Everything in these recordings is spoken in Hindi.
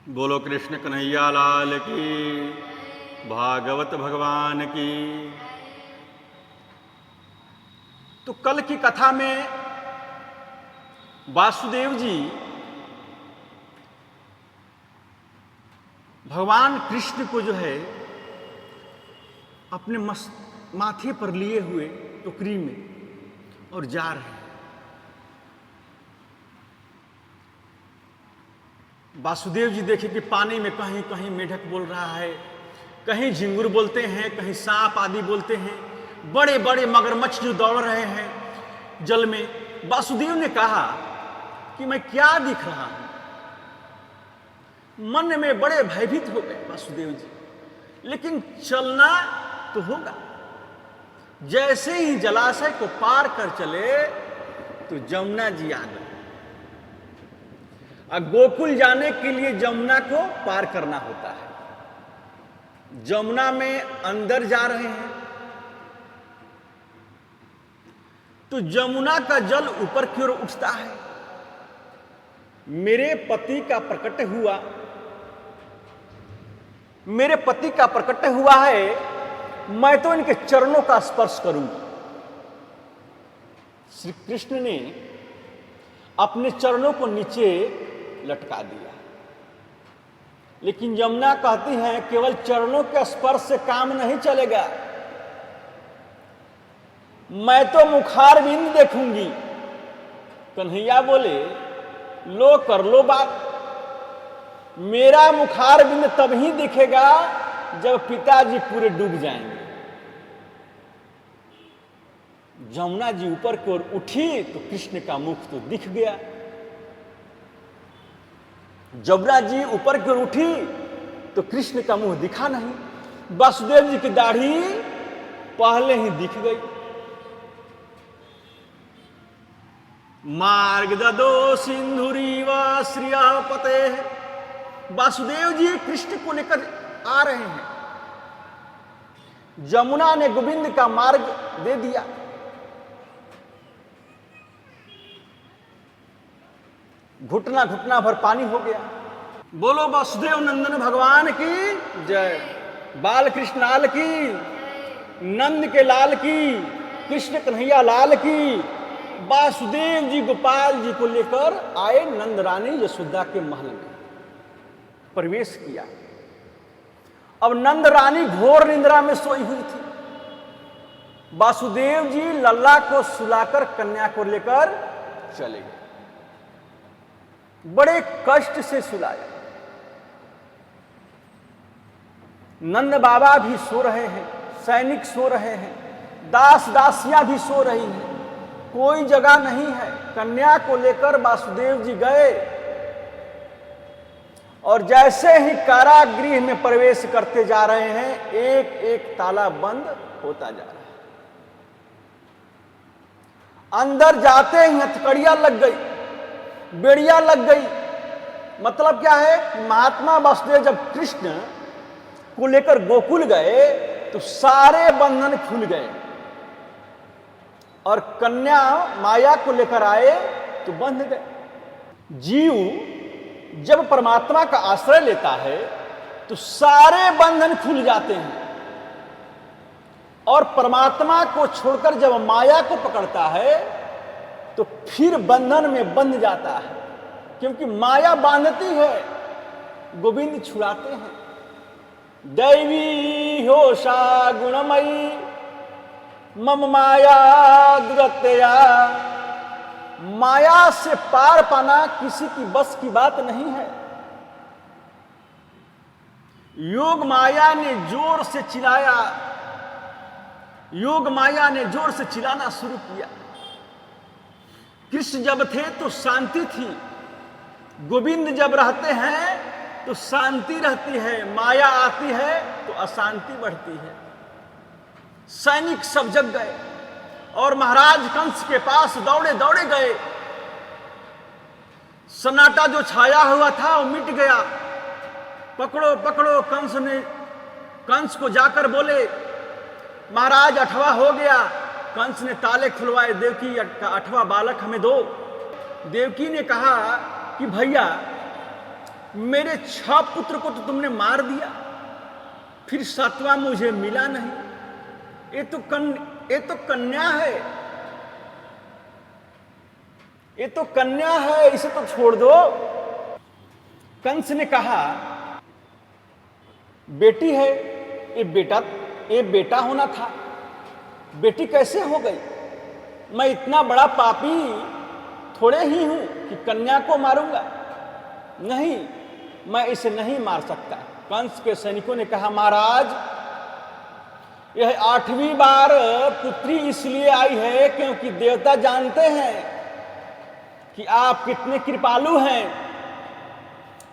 बोलो कृष्ण कन्हैया लाल की, भागवत भगवान की। तो कल की कथा में वासुदेव जी भगवान कृष्ण को जो है अपने माथे पर लिए हुए टोकरी में और जा रहे हैं। वासुदेव जी देखे कि पानी में कहीं कहीं मेढक बोल रहा है, कहीं झिंगुर बोलते हैं, कहीं सांप आदि बोलते हैं, बड़े बड़े मगरमच्छ जो दौड़ रहे हैं जल में। वासुदेव ने कहा कि मैं क्या दिख रहा हूं। मन में बड़े भयभीत हो गए वासुदेव जी, लेकिन चलना तो होगा। जैसे ही जलाशय को पार कर चले तो जमुना जी आ गए। और गोकुल जाने के लिए जमुना को पार करना होता है। जमुना में अंदर जा रहे हैं तो जमुना का जल ऊपर की ओर उठता है। मेरे पति का प्रकट हुआ, मेरे पति का प्रकट हुआ है, मैं तो इनके चरणों का स्पर्श करूंगा। श्री कृष्ण ने अपने चरणों को नीचे लटका दिया, लेकिन यमुना कहती है केवल चरणों के स्पर्श से काम नहीं चलेगा, मैं तो मुखारविंद देखूंगी। कन्हैया बोले लो कर लो बात, मेरा मुखारविंद तभी दिखेगा जब पिताजी पूरे डूब जाएंगे। जमुना जी ऊपर की ओर उठी तो कृष्ण का मुख तो दिख गया। जमुना जी ऊपर की ओर उठी तो कृष्ण का मुंह दिखा नहीं। वासुदेव जी की दाढ़ी पहले ही दिख गई। मार्ग ददो सिंधुरीव श्रिया पते। वासुदेव जी कृष्ण को लेकर आ रहे हैं। जमुना ने गोविंद का मार्ग दे दिया। घुटना घुटना भर पानी हो गया। बोलो वासुदेव नंदन भगवान की जय। बाल कृष्ण लाल की, नंद के लाल की, कृष्ण कन्हैया लाल की। वासुदेव जी गोपाल जी को लेकर आए नंद रानी यशोदा के महल में प्रवेश किया। अब नंद रानी घोर निंद्रा में सोई हुई थी। वासुदेव जी लल्ला को सुलाकर कन्या को लेकर चले गए। बड़े कष्ट से सुलाया। नंद बाबा भी सो रहे हैं, सैनिक सो रहे हैं, दास दासियां भी सो रही हैं, कोई जगह नहीं है। कन्या को लेकर वासुदेव जी गए और जैसे ही कारागृह में प्रवेश करते जा रहे हैं, एक एक ताला बंद होता जा रहा है। अंदर जाते ही हथकड़ियां लग गई, बेड़ियां लग गई। मतलब क्या है, महात्मा वासुदेव जब कृष्ण को लेकर गोकुल गए तो सारे बंधन खुल गए, और कन्या माया को लेकर आए तो बंध गए। जीव जब परमात्मा का आश्रय लेता है तो सारे बंधन खुल जाते हैं, और परमात्मा को छोड़कर जब माया को पकड़ता है तो फिर बंधन में बंध जाता है, क्योंकि माया बांधती है, गोविंद छुड़ाते हैं। दैवी होशा गुणमयी मम माया दुरत्या। माया से पार पाना किसी की बस की बात नहीं है। योग माया ने जोर से चिल्लाया, योग माया ने जोर से चिल्लाना शुरू किया। कृष्ण जब थे तो शांति थी, गोविंद जब रहते हैं तो शांति रहती है, माया आती है तो अशांति बढ़ती है। सैनिक सब जग गए और महाराज कंस के पास दौड़े दौड़े गए। सन्नाटा जो छाया हुआ था वो मिट गया। पकड़ो पकड़ो, कंस को जाकर बोले महाराज 8वां हो गया। कंस ने ताले खुलवाए, देवकी का 8वां बालक हमें दो। देवकी ने कहा कि भैया मेरे 6 पुत्र को तो तुमने मार दिया, फिर 7वां मुझे मिला नहीं। ये तो कन्या है, ये तो कन्या है, इसे तो छोड़ दो। कंस ने कहा, बेटी है, ये बेटा होना था, बेटी कैसे हो गई? मैं इतना बड़ा पापी थोड़े ही हूं कि कन्या को मारूंगा। नहीं, मैं इसे नहीं मार सकता। कंस के सैनिकों ने कहा, महाराज, यह 8वीं बार पुत्री इसलिए आई है क्योंकि देवता जानते हैं कि आप कितने कृपालु हैं।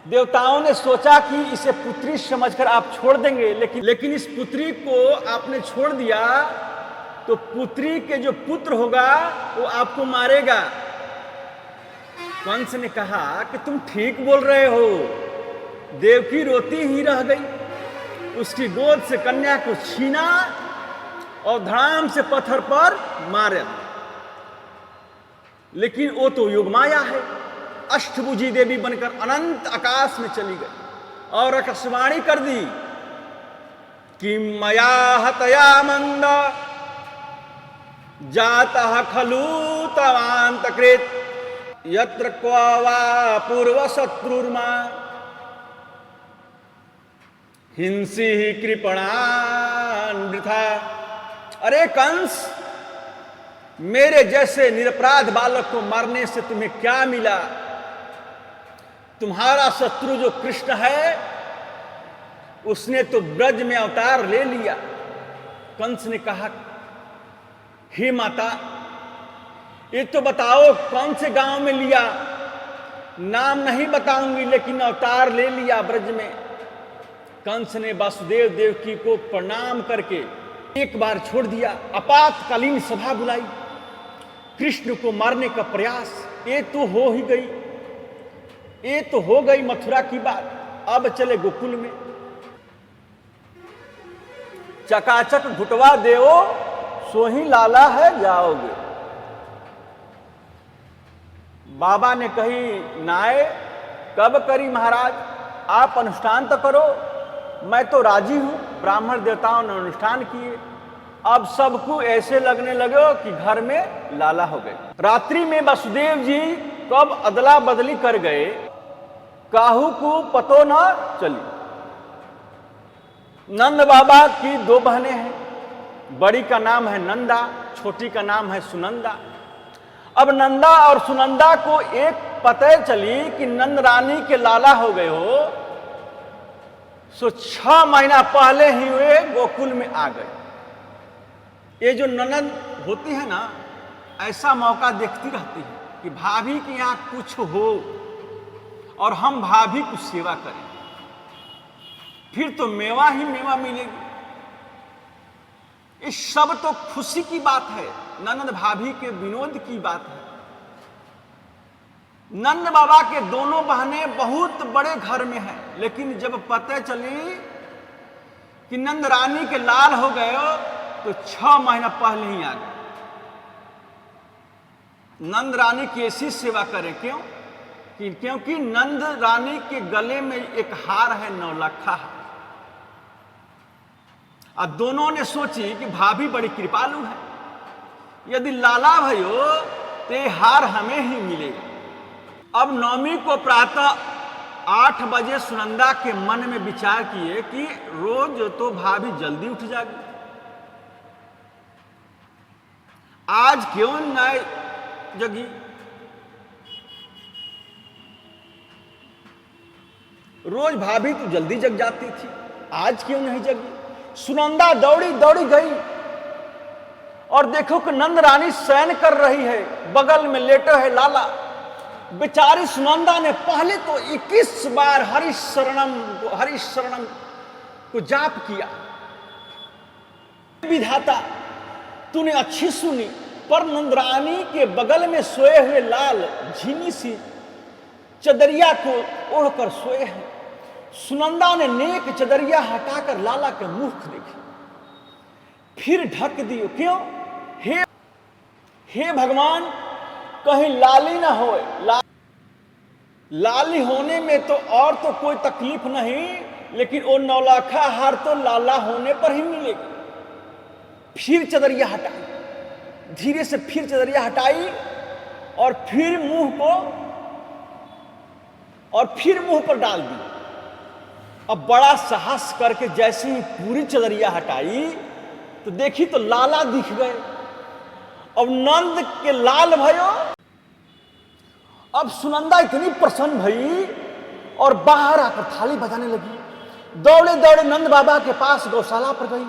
देवताओं ने सोचा कि इसे पुत्री समझकर आप छोड़ देंगे, लेकिन इस पुत्री को आपने छोड़ दिया तो पुत्री के जो पुत्र होगा वो आपको मारेगा। कंस ने कहा कि तुम ठीक बोल रहे हो। देवकी रोती ही रह गई, उसकी गोद से कन्या को छीना और धड़ाम से पत्थर पर मारा। लेकिन वो तो योगमाया है, अष्टभुजी देवी बनकर अनंत आकाश में चली गई और आकाशवाणी कर दी कि मया हतया मंद जातः खलु तवांतकृत यत्र क्व वा पूर्व शत्रुर्मा हिंसी कृपणान वृथा। अरे कंस, मेरे जैसे निरपराध बालक को मारने से तुम्हें क्या मिला? तुम्हारा शत्रु जो कृष्ण है उसने तो ब्रज में अवतार ले लिया। कंस ने कहा, हे माता, ये तो बताओ कौन से गांव में लिया? नाम नहीं बताऊंगी, लेकिन अवतार ले लिया ब्रज में। कंस ने वासुदेव देवकी को प्रणाम करके एक बार छोड़ दिया। आपातकालीन सभा बुलाई, कृष्ण को मारने का प्रयास। ये तो हो ही गई, ये तो हो गई मथुरा की बात। अब चले गोकुल में। चकाचक घुटवा देओ सो ही लाला है जाओगे। बाबा ने कही, नाय कब करी महाराज, आप अनुष्ठान तो करो। मैं तो राजी हूं। ब्राह्मण देवताओं ने अनुष्ठान किए। अब सबको ऐसे लगने लगे कि घर में लाला हो गए। रात्रि में वसुदेव जी कब अदला बदली कर गए, काहू को पतो न चली। नंद बाबा की 2 बहनें हैं, बड़ी का नाम है नंदा, छोटी का नाम है सुनंदा। अब नंदा और सुनंदा को एक पता चली कि नंद रानी के लाला हो गए हो, सो 6 महीना पहले ही वे गोकुल में आ गए। ये जो ननद होती है ना, ऐसा मौका देखती रहती है कि भाभी के यहां कुछ हो और हम भाभी की सेवा करें, फिर तो मेवा ही मेवा मिलेगी। इस सब तो खुशी की बात है, ननद भाभी के विनोद की बात है। नंद बाबा के दोनों बहनें बहुत बड़े घर में हैं, लेकिन जब पता चली कि नंद रानी के लाल हो गए तो 6 महीना पहले ही आ गए। नंद रानी की ऐसी सेवा करें, क्यों? क्योंकि नंद रानी के गले में एक हार है, 9 लखा है। अब दोनों ने सोची कि भाभी बड़ी कृपालु है, यदि लाला भयो तो ये हार हमें ही मिलेगा। अब नवमी को प्रातः 8 बजे सुनंदा के मन में विचार किए कि रोज तो भाभी जल्दी उठ जाएगी, आज क्यों न जगी। रोज भाभी तो जल्दी जग जाती थी, आज क्यों नहीं जगी। सुनंदा दौड़ी दौड़ी गई और देखो कि नंद रानी शयन कर रही है, बगल में लेटा है लाला। बेचारी सुनंदा ने पहले तो 21 बार हरिशरणम को जाप किया। विधाता, तूने अच्छी सुनी, पर नंद रानी के बगल में सोए हुए लाल झीनी सी चदरिया को ओढ़कर सोए हैं। सुनंदा ने नेक चदरिया हटाकर लाला के मुख देखी, फिर ढक दियो। क्यों? हे भगवान, कहीं लाली ना होए, लाली होने में तो और तो कोई तकलीफ नहीं, लेकिन वो नौलाखा हार तो लाला होने पर ही मिलेगा। फिर चदरिया हटाई, धीरे से फिर चदरिया हटाई और फिर मुंह पर डाल दी। अब बड़ा साहस करके जैसे ही पूरी चदरिया हटाई तो देखी तो लाला दिख गए। अब नंद के लाल भयो। अब सुनंदा इतनी प्रसन्न भई और बाहर आकर थाली बजाने लगी। दौड़े दौड़े नंद बाबा के पास गौशाला पर गई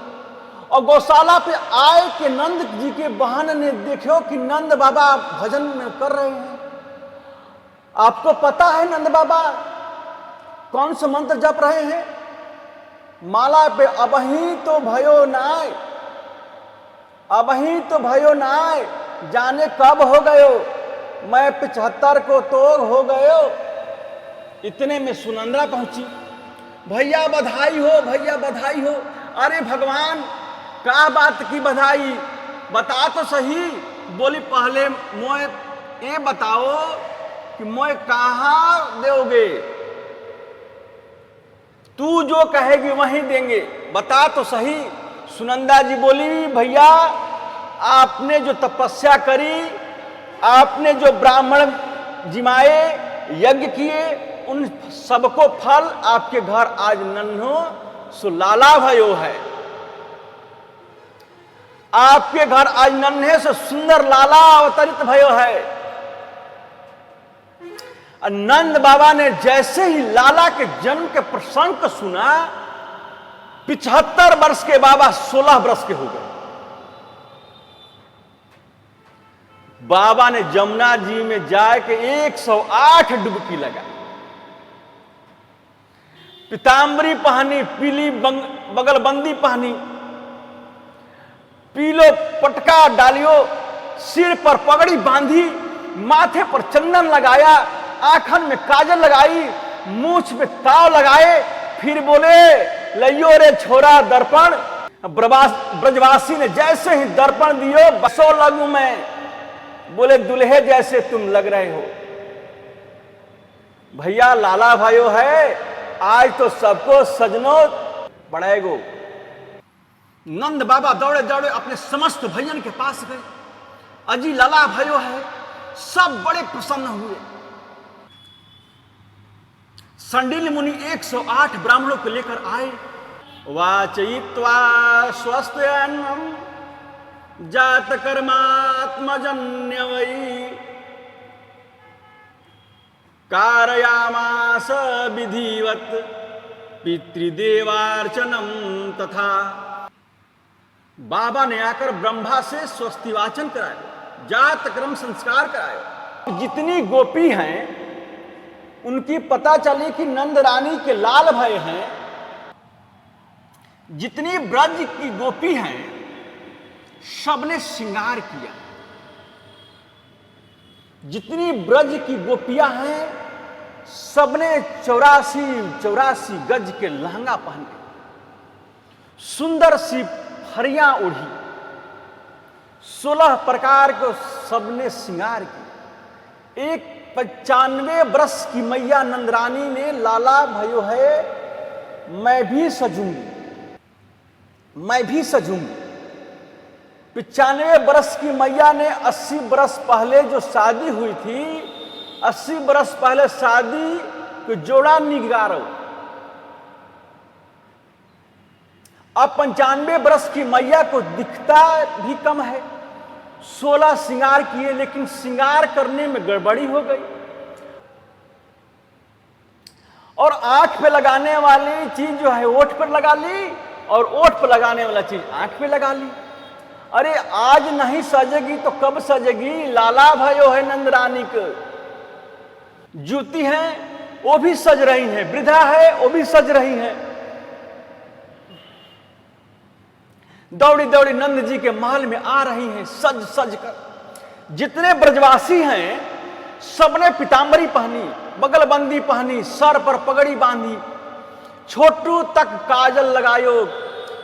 और गौशाला पे आए कि नंद जी के बहन ने देखो कि नंद बाबा भजन में कर रहे हैं। आपको पता है नंद बाबा कौन सा मंत्र जप रहे हैं? माला पे अबही तो भयो नाय, अबही तो भयो नाय, जाने कब हो गयो, मैं 75 को तो हो गयो। इतने में सुनंदा पहुंची। भैया बधाई हो, भैया बधाई हो। अरे भगवान क्या बात की बधाई, बता तो सही। बोली पहले मोए ये बताओ कि मोए कहाँ दोगे? तू जो कहेगी वहीं देंगे, बता तो सही। सुनंदा जी बोली भैया आपने जो तपस्या करी, आपने जो ब्राह्मण जिमाए यज्ञ किए, उन सबको फल आपके घर आज नन्हो सो लाला भयो है। आपके घर आज नन्हे से सुंदर लाला अवतरित भयो है। नंद बाबा ने जैसे ही लाला के जन्म के प्रसंग को सुना, 75 वर्ष के बाबा 16 वर्ष के हो गए। बाबा ने जमुना जी में जाके 108 डुबकी लगा, पीतांबरी पहनी, पीली बगलबंदी पहनी, पीलो पटका डालियो, सिर पर पगड़ी बांधी, माथे पर चंदन लगाया, आंखन में काजल लगाई, मूछ में ताव लगाए, फिर बोले लइयो रे छोरा दर्पण। ब्रजवासी ने जैसे ही दर्पण दियो, बसो लगू मैं, बोले दुल्हे जैसे तुम लग रहे हो। भैया लाला भाइयों है, आज तो सबको सजनो पड़ेगो। नंद बाबा दौड़े दौड़े अपने समस्त भैयन के पास गए। अजी लाला भाइयों है, सब बड़े प्रसन्न हुए। संडिल मुनि 108 ब्राह्मणों को लेकर आए। वाचयित्वा स्वस्त्यन्नम जात कर्मात्मजन्य वै कारयामास विधिवत पितृदेवार्चनम तथा। बाबा ने आकर ब्रह्मा से स्वस्तिवाचन कराया, जात कर्म संस्कार कराया। जितनी गोपी हैं उनकी पता चली कि नंद रानी के लाल भय हैं। जितनी ब्रज की गोपी हैं सबने श्रृंगार किया। जितनी ब्रज की गोपियां हैं सबने 84 गज के लहंगा पहने, सुंदर सी फरियां ओढ़ी, 16 प्रकार को सबने श्रृंगार किया। एक 95 वर्ष की मैया नंदरानी ने लाला भयो है, मैं भी सजूंगी, मैं भी सजूंगी। 95 वर्ष की मैया ने 80 वर्ष पहले जो शादी हुई थी, 80 वर्ष पहले शादी को जोड़ा निगारो। अब 95 वर्ष की मैया को दिखता भी कम है। 16 श्रृंगार किए, लेकिन श्रृंगार करने में गड़बड़ी हो गई और आंख पे लगाने वाली चीज जो है ओठ पर लगा ली और ओठ पर लगाने वाला चीज आंख पे लगा ली। अरे आज नहीं सजेगी तो कब सजेगी? लाला भयो है नंद रानी को। जूती है वो भी सज रही है, वृद्धा है वो भी सज रही है। दौड़ी दौड़ी नंद जी के महल में आ रही हैं सज सज कर। जितने ब्रजवासी हैं सबने पीतांबरी पहनी, बगलबंदी पहनी, सर पर पगड़ी बांधी, छोटू तक काजल लगायो,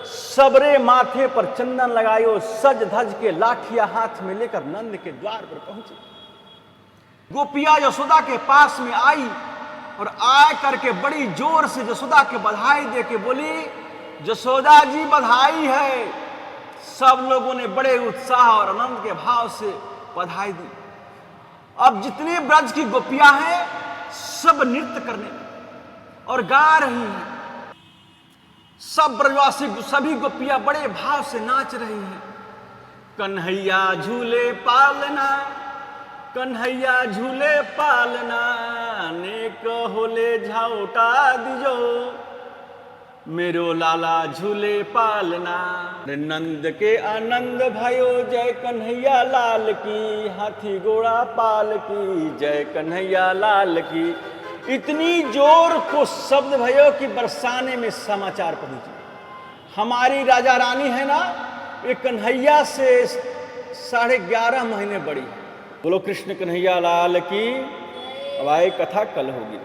सबरे माथे पर चंदन लगायो, सज धज के लाठिया हाथ में लेकर नंद के द्वार पर पहुंचे। गोपिया यशोदा के पास में आई और आ करके बड़ी जोर से यशोदा के बधाई दे के बोली, यशोदा जी बधाई है। सब लोगों ने बड़े उत्साह और आनंद के भाव से बधाई दी। अब जितनी ब्रज की गोपियां हैं सब नृत्य करने और गा रही हैं। सब ब्रजवासी सभी गोपियां बड़े भाव से नाच रही हैं। कन्हैया झूले पालना, कन्हैया झूले पालना, नेक होले झाउटा दिजो, मेरो लाला झूले पालना। नंद के आनंद भयो, जय कन्हैया लाल की, हाथी घोड़ा पाल की, जय कन्हैया लाल की। इतनी जोर को शब्द भयो कि बरसाने में समाचार पहुंचे। हमारी राजा रानी है ना, ये कन्हैया से 11.5 महीने बड़ी। बोलो कृष्ण कन्हैया लाल की। अब आए कथा कल होगी।